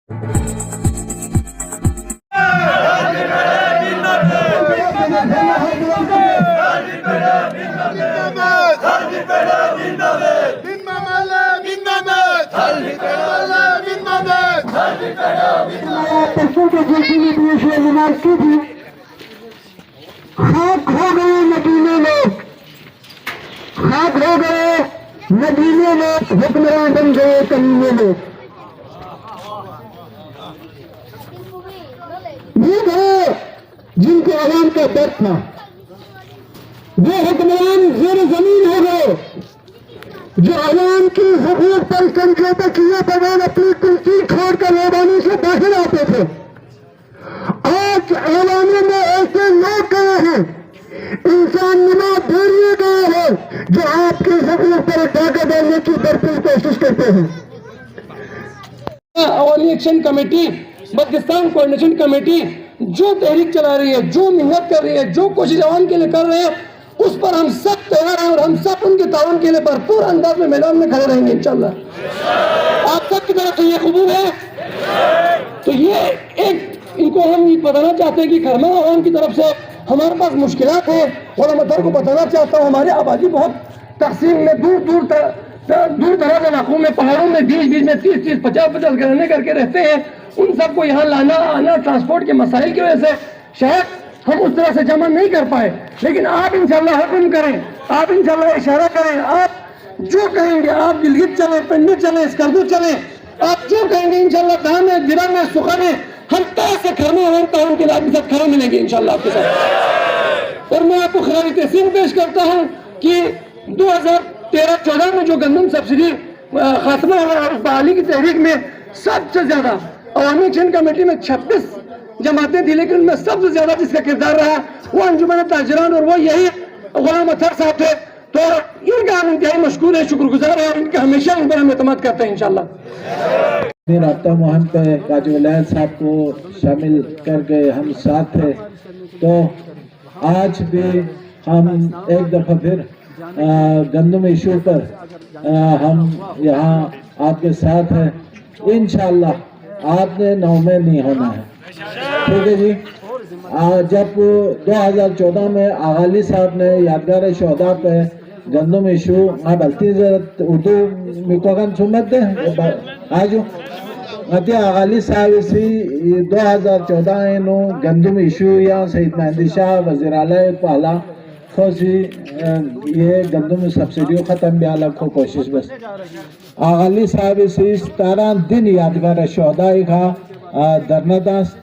खाक हो गए मदीने में, खाक हो गए मदीने में, हुक्मरान बन गए कमीने में। ये गए जिनको आवाम का दर्द था, वो हुक्मरान ज़ेर ज़मीन हो गए जो आवाम की हुकूक पर समझौता किए बगैर अपनी कुर्सी छोड़कर मैदानों से बाहर आते थे। आज आवामों में ऐसे लोग गए हैं, इंसान नुमा भेड़िए गए हैं जो आपके हुकूक पर डाका डालने की भरपूर कोशिश करते हैं। Awami action committee, Baltistan coordination committee जो तहरीक चला रही है, जो मेहनत कर रही है, जो कोशिश आवाम के लिए कर रहे हैं, उस पर हम सब तैयार हैं और हम सब उनके ताउन के लिए भरपूर अंदाज में मैदान में खड़े रहेंगे इंशाअल्लाह। आप सब की तरफ से ये कबूल है। तो ये एक इनको हम ये बताना चाहते हैं कि खरमा आवाम की तरफ से हमारे पास मुश्किलात है और मैं को बताना चाहता हूँ, हमारी आबादी बहुत तकसीम में दूर दराज इलाकों में, पहाड़ों में, बीच में 30-30, 50-50 घराने करके रहते हैं। उन सबको यहाँ लाना आना ट्रांसपोर्ट के मसाइल की वजह से शायद हम उस तरह से जमा नहीं कर पाए, लेकिन आप इंशाल्लाह हुक्म करें, आप इंशाल्लाह इशारा करें, आप जो कहेंगे, आप गिलगित चले, पिंडी चले, स्कर्दू चले, आप जो कहेंगे इंशाल्लाह दाम है, दिरंग है, सुखन है, हम तय से खरमे होता उनके लिए आपके साथ खड़े मिलेंगे इंशाल्लाह आपके साथ। और मैं आपको खराज तहसीन पेश करता हूँ कि 2013-14 में जो गंदम सब्सिडी खात्मा हुआ और बहाली की तहरीक में सबसे ज्यादा अवामी एक्शन कमेटी में 26 जमातें थी, लेकिन उनमें सबसे ज्यादा जिसका किरदार रहा वो अंजुमन ताजरान और वो यही गुलाम अत्तर साहब थे। तो इनका हम इंतहाई मशकूर है, शुक्रगुजार है और इनका हमेशा इन पर हम एतमाद करते हैं इंशाल्लाह। राब्ता मुहिम पे काजी वलायत साहब को शामिल करके हम साथ थे, तो आज भी हम एक दफ़ा फिर गंदम इशू पर हम यहाँ आपके साथ हैं। इंशाअल्लाह आपने नौमे नहीं होना है, ठीक है जी। जब 2014 में आगाली साहब ने यादगार शोहदा पे गंदम इशू गलती उर्दू मिकोगन सुमत दे आज मध्य आगाली साहब इसी 2014 नो गंदम इशू या सईद मेहंदी शाह वज़ीर आला पहला खोसी ये गंदम सब्सिडी ख़त्म भी अलग को कोशिश बस आगाली साहब इसी 17 दिन यादगार शोहदा का दरनदास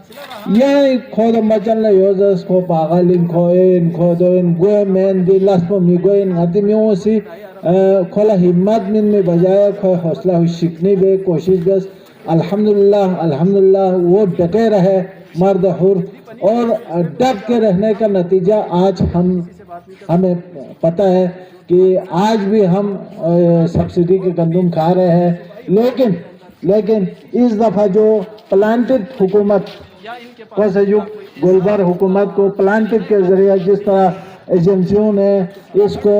या खोद मचल योजस को पागलिन को इन खोदो इन गोए में दिलास पर मिगोइन आदि में उसी खोला हिम्मत में बजाय खो हौसला शिकनी बे कोशिश बस अल्हम्दुलिल्लाह वो डटे रहे मर्द हुर और डट के रहने का नतीजा आज हमें पता है कि आज भी हम सब्सिडी के गंदम खा रहे हैं। लेकिन इस दफ़ा जो प्लांटेड हुकूमत को से जो गुलबर हुकूमत को प्लांटेड के ज़रिए जिस तरह एजेंसियों ने इसको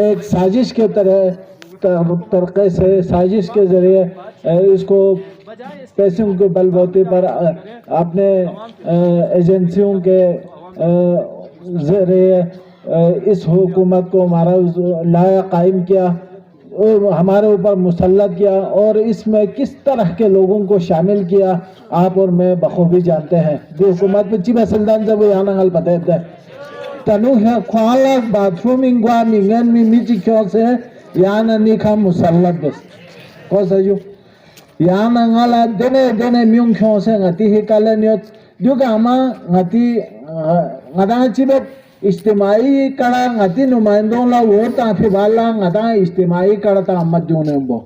एक साजिश के तरीके से साजिश के ज़रिए इसको पैसों के बलबूते पर अपने एजेंसियों के ज़रिए इस हुकूमत को हमारा लाया कायम किया और हमारे ऊपर मुसल्लत किया और इसमें किस तरह के लोगों को शामिल किया आप और मैं बखूबी जानते हैं। जो हुकूमत में चिबा सल्दान जब यहाँ नगल पता है तनु है ख्वाला बाथरूम इंगवा मिंगन में मिची क्यों से यहाँ निखा मुसल्लत बस कौन सा जो यहाँ नगला देने म्यूं क्यों से ngati ही काले न्योत जो का हमा ngati ngada चिबे इज्तिमाई कड़ा ngati नुमाइंदों ला वोट ताफी वाला ngada इज्तिमाई कड़ा ता अम्मत जोने बो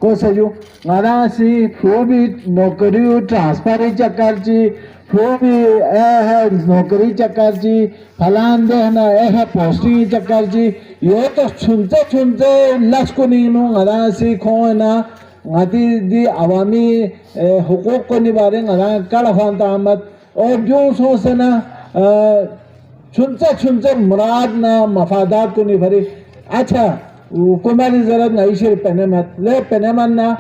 को सजो ngada सी भी नौकरी ट्रांसफर चक्कर जी भी है नौकरी चक्कर जी फलान दे ना है पोस्टिंग चक्कर जी ये तो सुनते लक्ष्य को नहीं नो ngada सी खो ना ngati दी अवामी हुकूक को निभाने ngada कड़ा फांता अम्मत और जो सोचे ना सुनते मुराद ना मफादात को नहीं भरी। अच्छा हुकूमत की जरूरत नहीं सिर्फ पेने मत ले पेने मन ना